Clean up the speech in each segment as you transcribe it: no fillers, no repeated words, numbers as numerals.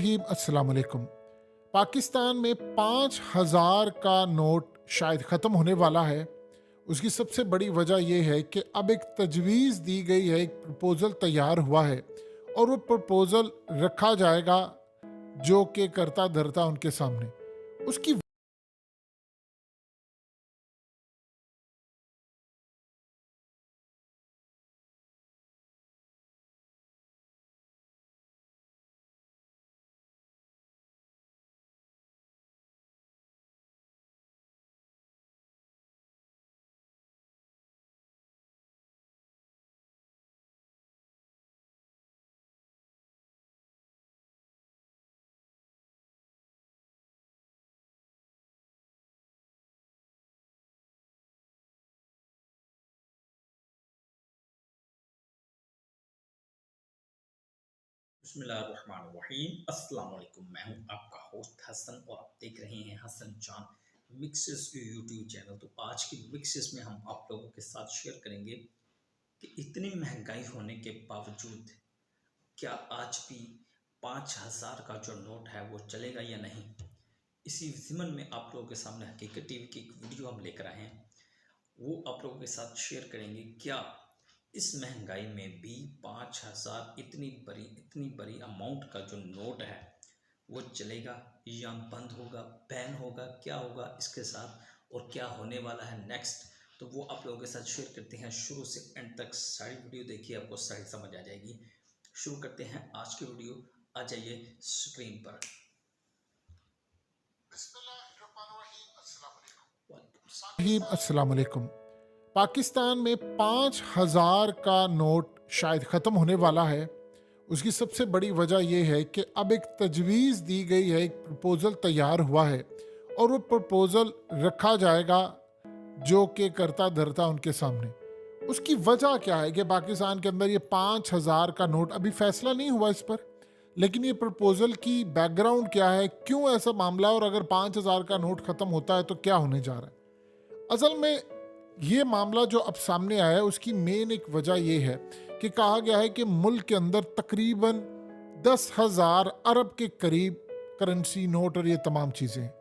रहीम अस्सलाम वालेकुम। पाकिस्तान में 5,000 का नोट शायद ख़त्म होने वाला है। उसकी सबसे बड़ी वजह यह है कि अब एक तजवीज़ दी गई है, एक प्रपोज़ल तैयार हुआ है और वो प्रपोज़ल रखा जाएगा जो कि करता धरता उनके सामने। उसकी बिस्मिल्लाहिर्रहमानिर्रहीम अस्सलाम वालेकुम। मैं हूं आपका होस्ट हसन और आप देख रहे हैं हसन जान मिक्सेस यूट्यूब चैनल। तो आज की मिक्सेस में हम आप लोगों के साथ शेयर करेंगे कि इतनी महंगाई होने के बावजूद क्या आज भी 5,000 का जो नोट है वो चलेगा या नहीं। इसी ज़िमन में आप लोगों के सामने हकीकत टीवी की एक वीडियो हम लेकर आए हैं, वो आप लोगों के साथ शेयर करेंगे। क्या इस महंगाई में भी 5,000 इतनी बड़ी अमाउंट का जो नोट है वो चलेगा या बंद होगा, बैन होगा, क्या होगा इसके साथ और क्या होने वाला है नेक्स्ट, तो वो आप लोगों के साथ शेयर करते हैं। शुरू से एंड तक सारी वीडियो देखिए, आपको सारी समझ आ जाएगी। शुरू करते हैं आज की वीडियो। आ जाइए स्क्रीन पर। रहीम अस्सलाम वालेकुम। पाकिस्तान में 5,000 का नोट शायद ख़त्म होने वाला है। उसकी सबसे बड़ी वजह यह है कि अब एक तजवीज़ दी गई है, एक प्रपोज़ल तैयार हुआ है और वो प्रपोज़ल रखा जाएगा जो कि करता धरता उनके सामने। उसकी वजह क्या है कि पाकिस्तान के अंदर ये 5,000 का नोट, अभी फैसला नहीं हुआ इस पर, लेकिन ये प्रपोज़ल की बैकग्राउंड क्या है, क्यों ऐसा मामला, और अगर 5,000 का नोट ख़त्म होता है तो क्या होने जा रहा है। असल में ये मामला जो अब सामने आया है उसकी मेन एक वजह यह है कि कहा गया है कि मुल्क के अंदर तकरीबन 10,000 अरब के करीब करेंसी नोट और ये तमाम चीज़ें हैं।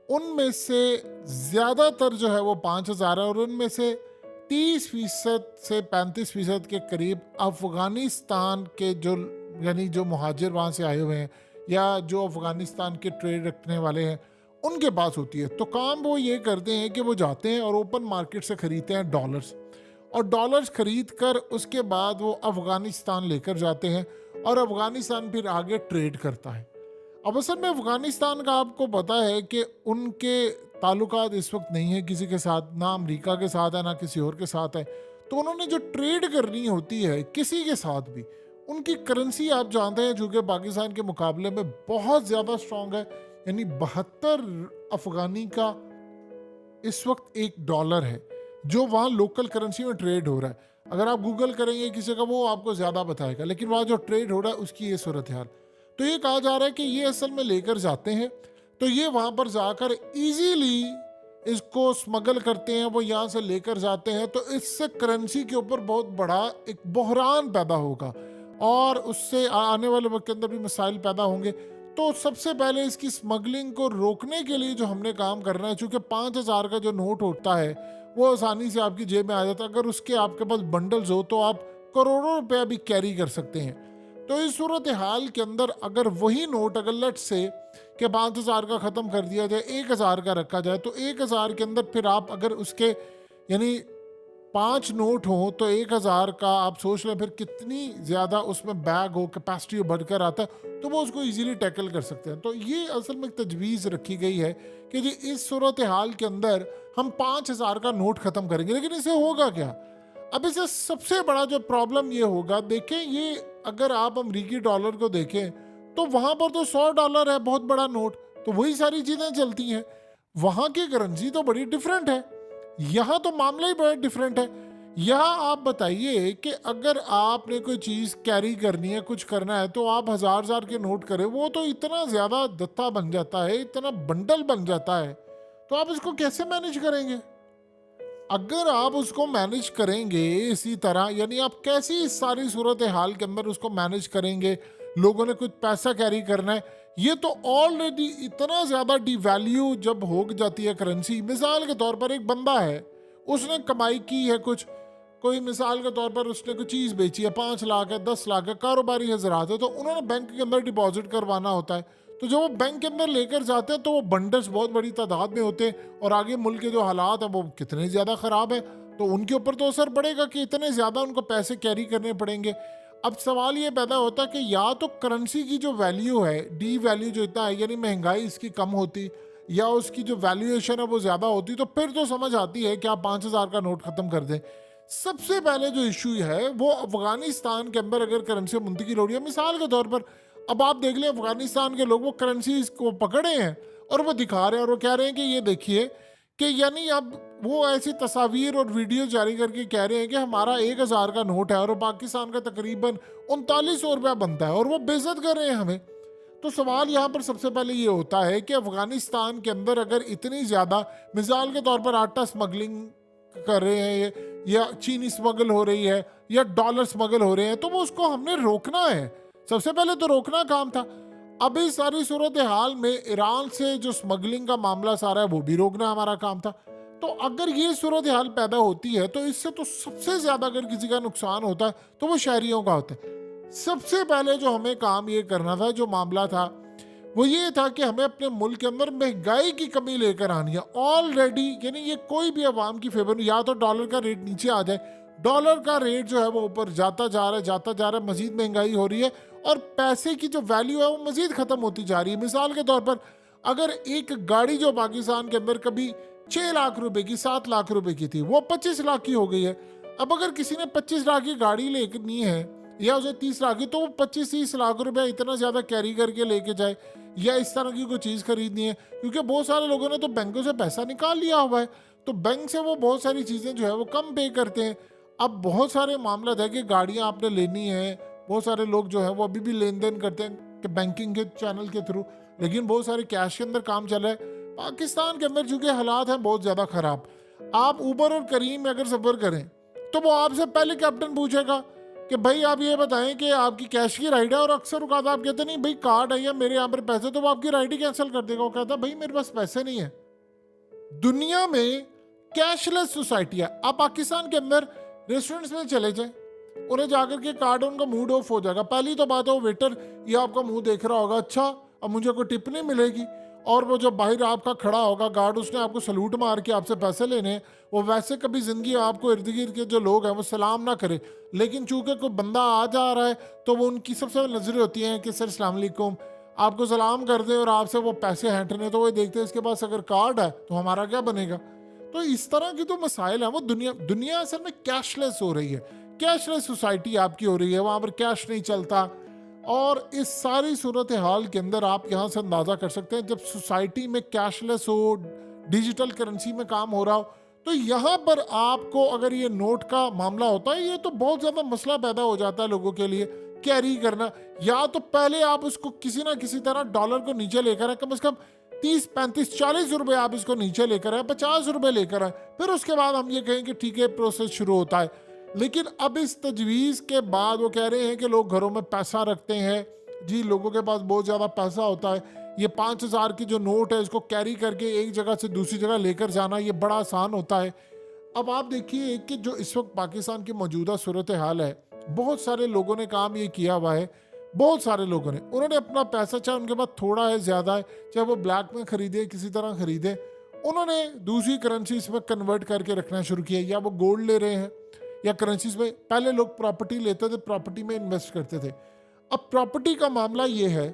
उनमें से ज़्यादातर जो है वो 5,000 है और उनमें से 30% से 35% के करीब अफ़गानिस्तान के जो, यानी जो मुहाजिर वहाँ से आए हुए हैं या जो अफ़गानिस्तान के ट्रेड रखने वाले हैं, उनके पास होती है। तो काम वो ये करते हैं कि वो जाते हैं और ओपन मार्केट से ख़रीदते हैं डॉलर्स, और डॉलर्स ख़रीद कर उसके बाद वो अफ़गानिस्तान लेकर जाते हैं और अफ़गानिस्तान फिर आगे ट्रेड करता है। अब असल में अफ़गानिस्तान का आपको पता है कि उनके ताल्लुकात इस वक्त नहीं है किसी के साथ, ना अमेरिका के साथ है ना किसी और के साथ है। तो उन्होंने जो ट्रेड करनी होती है किसी के साथ भी, उनकी करेंसी आप जानते हैं जो कि पाकिस्तान के मुकाबले में बहुत ज़्यादा स्ट्रॉन्ग है, यानी 72 अफ़गानी का इस वक्त एक डॉलर है जो वहाँ लोकल करेंसी में ट्रेड हो रहा है। अगर आप गूगल करेंगे किसी का, वो आपको ज़्यादा बताएगा, लेकिन वहाँ जो ट्रेड हो रहा है उसकी ये सूरत हाल। तो ये कहा जा रहा है कि ये असल में लेकर जाते हैं तो ये वहाँ पर जाकर इजीली इसको स्मगल करते हैं, वो यहाँ से लेकर जाते हैं। तो इससे करेंसी के ऊपर बहुत बड़ा एक बहरान पैदा होगा और उससे आने वाले वक्त के अंदर भी मसाइल पैदा होंगे। तो सबसे पहले इसकी स्मगलिंग को रोकने के लिए जो हमने काम करना है, चूँकि 5,000 का जो नोट होता है वो आसानी से आपकी जेब में आ जाता है। अगर उसके आपके पास बंडल्स हो तो आप करोड़ों रुपया भी कैरी कर सकते हैं। तो इस सूरत हाल के अंदर अगर वही नोट, अगर लेट से कि 5,000 का ख़त्म कर दिया जाए, 1,000 का रखा जाए, तो 1,000 के अंदर फिर आप अगर उसके, यानी 5 नोट हो तो 1,000 का आप सोच लें फिर कितनी ज़्यादा उसमें बैग हो, कैपेसिटी हो, बढ़कर आता है, तो वो उसको इजीली टैकल कर सकते हैं। तो ये असल में एक तजवीज़ रखी गई है कि जी इस सूरत हाल के अंदर हम 5,000 का नोट ख़त्म करेंगे। लेकिन इससे होगा क्या? अब इससे सबसे बड़ा जो प्रॉब्लम ये होगा, देखें ये अगर आप अमरीकी डॉलर को देखें तो वहाँ पर तो $100 है, बहुत बड़ा नोट, तो वही सारी चीज़ें चलती हैं। वहाँ की करेंसी तो बड़ी डिफरेंट है, यहाँ तो मामला ही बड़ा डिफरेंट है। यहाँ आप बताइए कि अगर आपने कोई चीज़ कैरी करनी है, कुछ करना है, तो आप हज़ार हज़ार के नोट करें, वो तो इतना ज़्यादा दत्ता बन जाता है, इतना बंडल बन जाता है, तो आप इसको कैसे मैनेज करेंगे? अगर आप उसको मैनेज करेंगे इसी तरह, यानी आप कैसी इस सारी सूरत हाल के अंदर उसको मैनेज करेंगे लोगों ने कुछ पैसा कैरी करना है। ये तो ऑलरेडी इतना ज़्यादा डिवैल्यू जब हो जाती है करेंसी, मिसाल के तौर पर एक बंदा है, उसने कमाई की है कुछ, कोई मिसाल के तौर पर उसने कोई चीज़ बेची है, 5 लाख है, 10 लाख है, कारोबारी हजरात है, तो उन्होंने बैंक के अंदर डिपॉजिट करवाना होता है। तो जब वो बैंक के अंदर लेकर जाते हैं तो वो बंडल्स बहुत बड़ी तादाद में होते हैं, और आगे मुल्क के जो हालात हैं वो कितने ज़्यादा ख़राब है, तो उनके ऊपर तो असर पड़ेगा कि इतने ज़्यादा उनको पैसे कैरी करने पड़ेंगे। अब सवाल ये पैदा होता है कि या तो करेंसी की जो वैल्यू है, डी वैल्यू जो इतना है, यानी महंगाई इसकी कम होती, या उसकी जो वैल्यूएशन है वो ज़्यादा होती, तो फिर तो समझ आती है कि आप 5,000 का नोट ख़त्म कर दें। सबसे पहले जो इशू है वो अफगानिस्तान के अंदर अगर करेंसी मुंतकिल हो रही है, मिसाल के तौर पर अब आप देख लें अफगानिस्तान के लोग वो करेंसी को पकड़े हैं और वो दिखा रहे हैं, और वो कह रहे हैं कि ये देखिए, कि यानी अब वो ऐसी तस्वीर और वीडियो जारी करके कह रहे हैं कि हमारा 1,000 का नोट है और वो पाकिस्तान का तकरीबन 3900 रुपया बनता है, और वो बेइज्जत कर रहे हैं हमें। तो सवाल यहाँ पर सबसे पहले ये होता है कि अफगानिस्तान के अंदर अगर इतनी ज़्यादा, मिसाल के तौर पर आटा स्मगलिंग कर रहे हैं, या चीनी स्मगल हो रही है, या डॉलर स्मगल हो रहे हैं, तो वो उसको हमने रोकना है। सबसे पहले तो रोकना काम था। अब इस सारी सूरत हाल में ईरान से जो स्मगलिंग का मामला सारा है वो भी रोकना हमारा काम था। तो अगर ये सूरत हाल पैदा होती है तो इससे तो सबसे ज़्यादा अगर किसी का नुकसान होता है तो वो शहरियों का होता है। सबसे पहले जो हमें काम ये करना था, जो मामला था वो ये था कि हमें अपने मुल्क के अंदर महंगाई की कमी लेकर आनी है ऑलरेडी। यानी ये कोई भी अवाम की फेवर नहीं, या तो डॉलर का रेट नीचे आ जाए, डॉलर का रेट जो है वो ऊपर जाता जा रहा है, जाता जा रहा है, मजीद महंगाई हो रही है, और पैसे की जो वैल्यू है वो मजीद ख़त्म होती जा रही है। मिसाल के तौर पर अगर एक गाड़ी जो पाकिस्तान के अंदर कभी 6 लाख रुपए की, 7 लाख रुपए की थी, वो 25 लाख की हो गई है। अब अगर किसी ने 25 लाख की गाड़ी लेनी है, या उसे 30 लाख की, तो वो 25-30 लाख रुपए इतना ज़्यादा कैरी करके लेके जाए, या इस तरह की कोई चीज़ खरीदनी है, क्योंकि बहुत सारे लोगों ने तो बैंकों से पैसा निकाल लिया हुआ है, तो बैंक से वो बहुत सारी चीज़ें जो है वो कम पे करते हैं। अब बहुत सारे मामला है कि गाड़ियाँ आपने लेनी है, बहुत सारे लोग जो है वो अभी भी लेन देन करते हैं कि बैंकिंग के चैनल के थ्रू, लेकिन बहुत सारे कैश के अंदर काम चल रहा है। पाकिस्तान के अंदर चूंकि हालात हैं बहुत ज़्यादा ख़राब, आप ऊबर और करीम में अगर सफ़र करें तो वो आपसे पहले कैप्टन पूछेगा कि भाई आप ये बताएं कि आपकी कैश की राइड है, और अक्सर औकात आप कहते नहीं भाई कार्ड है या मेरे यहाँ पर पैसे, तो वो आपकी राइड ही कैंसिल कर देगा। वो कहता है भाई मेरे पास पैसे नहीं है। दुनिया में कैशलेस सोसाइटी है। आप पाकिस्तान के अंदर रेस्टोरेंट्स में चले जाएं, उन्हें जाकर के कार्ड, उनका मूड ऑफ हो जाएगा। पहली तो बात है वो वेटर ये आपका मुंह देख रहा होगा, अच्छा अब मुझे कोई टिप नहीं मिलेगी, और वो जब बाहर आपका खड़ा होगा गार्ड, उसने आपको सलूट मार के आपसे पैसे लेने हैं। वो वैसे कभी ज़िंदगी आपको इर्द गिर्द के जो लोग हैं वो सलाम ना करे, लेकिन चूंकि कोई बंदा आ जा रहा है तो वो उनकी सबसे पहले नजरें होती हैं कि सर अस्सलाम वालेकुम, आपको सलाम कर दें और आपसे वो पैसे हैंटने, तो वो देखते हैं इसके पास अगर कार्ड है तो हमारा क्या बनेगा। तो इस तरह की तो मसाइल है, वो दुनिया असल में कैशलेस हो रही है, कैशलेस सोसाइटी आपकी हो रही है, वहाँ पर कैश नहीं चलता। और इस सारी सूरत हाल के अंदर आप यहाँ से अंदाज़ा कर सकते हैं, जब सोसाइटी में कैशलेस हो, डिजिटल करेंसी में काम हो रहा हो, तो यहाँ पर आपको अगर ये नोट का मामला होता है, ये तो बहुत ज़्यादा मसला पैदा हो जाता है लोगों के लिए कैरी करना। या तो पहले आप उसको किसी ना किसी तरह डॉलर को नीचे लेकर आए, कम से कम 30-35-40 रुपए आप इसको नीचे लेकर आए, 50 रुपए लेकर आए, फिर उसके बाद हम ये कहें कि ठीक है प्रोसेस शुरू होता है। लेकिन अब इस तजवीज़ के बाद वो कह रहे हैं कि लोग घरों में पैसा रखते हैं, जी लोगों के पास बहुत ज़्यादा पैसा होता है, ये 5,000 की जो नोट है इसको कैरी करके एक जगह से दूसरी जगह लेकर जाना ये बड़ा आसान होता है। अब आप देखिए कि जो इस वक्त पाकिस्तान की मौजूदा सूरत हाल है, बहुत सारे लोगों ने काम ये किया हुआ है, बहुत सारे लोगों ने, उन्होंने अपना पैसा, चाहे उनके पास थोड़ा है ज़्यादा है, चाहे वो ब्लैक में ख़रीदे किसी तरह ख़रीदे, उन्होंने दूसरी करेंसी इसमें कन्वर्ट करके रखना शुरू किया, या वो गोल्ड ले रहे हैं या करेंसीज में। पहले लोग प्रॉपर्टी लेते थे, प्रॉपर्टी में इन्वेस्ट करते थे। अब प्रॉपर्टी का मामला ये है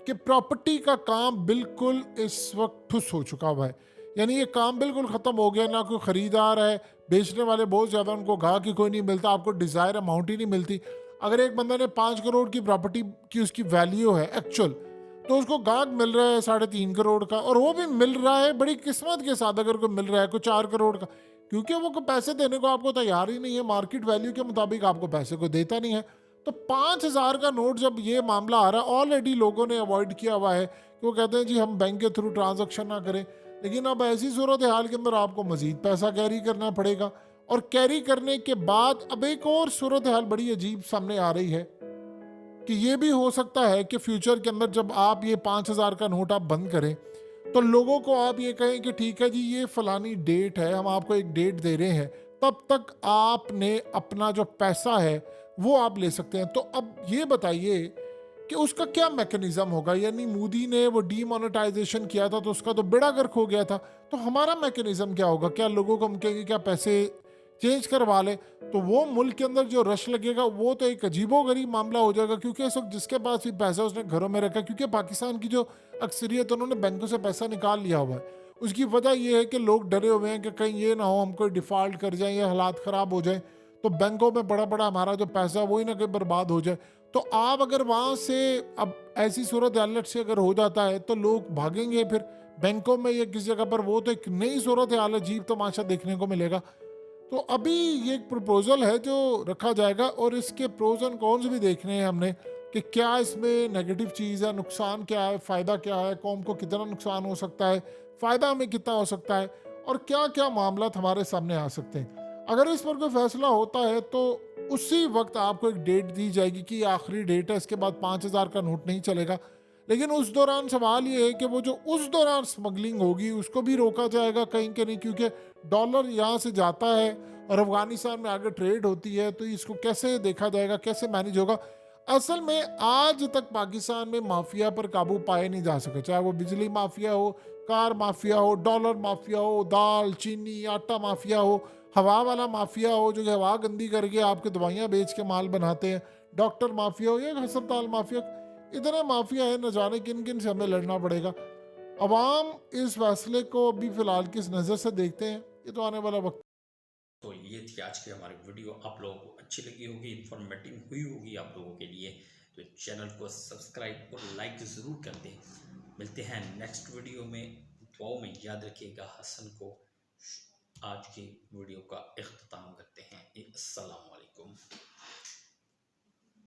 कि प्रॉपर्टी का काम बिल्कुल इस वक्त ठुस हो चुका हुआ है, यानी ये काम बिल्कुल ख़त्म हो गया। ना कोई ख़रीदार है, बेचने वाले बहुत ज़्यादा, उनको गाहक ही कोई नहीं मिलता, आपको डिज़ायर अमाउंट ही नहीं मिलती। अगर एक बंदा ने 5 करोड़ की प्रॉपर्टी की उसकी वैल्यू है एक्चुअल, तो उसको गाहक मिल रहा है 3.5 करोड़ का, और वो भी मिल रहा है बड़ी किस्मत के साथ। अगर कोई मिल रहा है कोई 4 करोड़ का, क्योंकि वो कोई पैसे देने को आपको तैयार ही नहीं है, मार्केट वैल्यू के मुताबिक आपको पैसे को देता नहीं है। तो 5,000 का नोट जब ये मामला आ रहा है, ऑलरेडी लोगों ने अवॉइड किया हुआ है कि वो कहते हैं जी हम बैंक के थ्रू ट्रांजैक्शन ना करें। लेकिन अब ऐसी सूरत हाल के अंदर आपको मजीद पैसा कैरी करना पड़ेगा, और कैरी करने के बाद अब एक और सूरत हाल बड़ी अजीब सामने आ रही है कि ये भी हो सकता है कि फ्यूचर के अंदर जब आप ये 5,000 का नोट आप बंद करें, तो लोगों को आप ये कहें कि ठीक है जी, ये फलानी डेट है, हम आपको एक डेट दे रहे हैं, तब तक आपने अपना जो पैसा है वो आप ले सकते हैं। तो अब ये बताइए कि उसका क्या मैकेनिज्म होगा? यानी मोदी ने वो डीमोनेटाइजेशन किया था तो उसका तो बेड़ा गर्क हो गया था, तो हमारा मैकेनिज्म क्या होगा? क्या लोगों को हम कहेंगे क्या पैसे चेंज करवा ले? तो वो मुल्क के अंदर जो रश लगेगा वो तो एक अजीबोगरीब मामला हो जाएगा, क्योंकि इस वक्त जिसके पास भी पैसा है उसने घरों में रखा है, क्योंकि पाकिस्तान की जो अक्सरियत है उन्होंने बैंकों से पैसा निकाल लिया हुआ है। उसकी वजह ये है कि लोग डरे हुए हैं कि कहीं ये ना हो हम कोई डिफ़ॉल्ट कर जाएं या हालात ख़राब हो जाएं, तो बैंकों में बड़ा बड़ा हमारा जो पैसा है वही ना कहीं बर्बाद हो जाए। तो आप अगर वहाँ से, अब ऐसी सूरत हालत से अगर हो जाता है तो लोग भागेंगे फिर बैंकों में या किसी जगह पर, वो तो एक नई सूरत हाल अजीब तमाशा देखने को मिलेगा। तो अभी ये एक प्रपोजल है जो रखा जाएगा और इसके प्रोज एंड कॉन्स भी देखने हैं हमने कि क्या इसमें नेगेटिव चीज़ है, नुकसान क्या है, फ़ायदा क्या है, कौम को कितना नुकसान हो सकता है, फ़ायदा हमें कितना हो सकता है, और क्या क्या मामला हमारे सामने आ सकते हैं। अगर इस पर कोई फैसला होता है तो उसी वक्त आपको एक डेट दी जाएगी कि ये आखिरी डेट है, इसके बाद 5,000 का नोट नहीं चलेगा। लेकिन उस दौरान सवाल ये है कि वो जो उस दौरान स्मगलिंग होगी उसको भी रोका जाएगा कहीं के नहीं, क्योंकि डॉलर यहाँ से जाता है और अफगानिस्तान में आगे ट्रेड होती है, तो इसको कैसे देखा जाएगा, कैसे मैनेज होगा? असल में आज तक पाकिस्तान में माफिया पर काबू पाए नहीं जा सके, चाहे वो बिजली माफिया हो, कार माफिया हो, डॉलर माफिया हो, दाल चीनी आटा माफिया हो, हवा वाला माफिया हो जो कि हवा गंदी करके आपके दवाइयाँ बेच के माल बनाते हैं, डॉक्टर माफिया हो या हस्पताल माफिया, इतने माफिया है, न जाने किन किन से हमें लड़ना पड़ेगा। अवाम इस फैसले को अभी फिलहाल किस नज़र से देखते हैं, ये तो आने वाला वक्त। तो ये थी आज की हमारी वीडियो, आप लोगों को अच्छी लगी होगी, इन्फॉर्मेटिव हुई होगी आप लोगों के लिए। तो चैनल को सब्सक्राइब और लाइक ज़रूर कर दें। मिलते हैं नेक्स्ट वीडियो में, दुआओं में याद रखिएगा हसन को। आज की वीडियो का इख्तिताम करते हैं। अस्सलाम।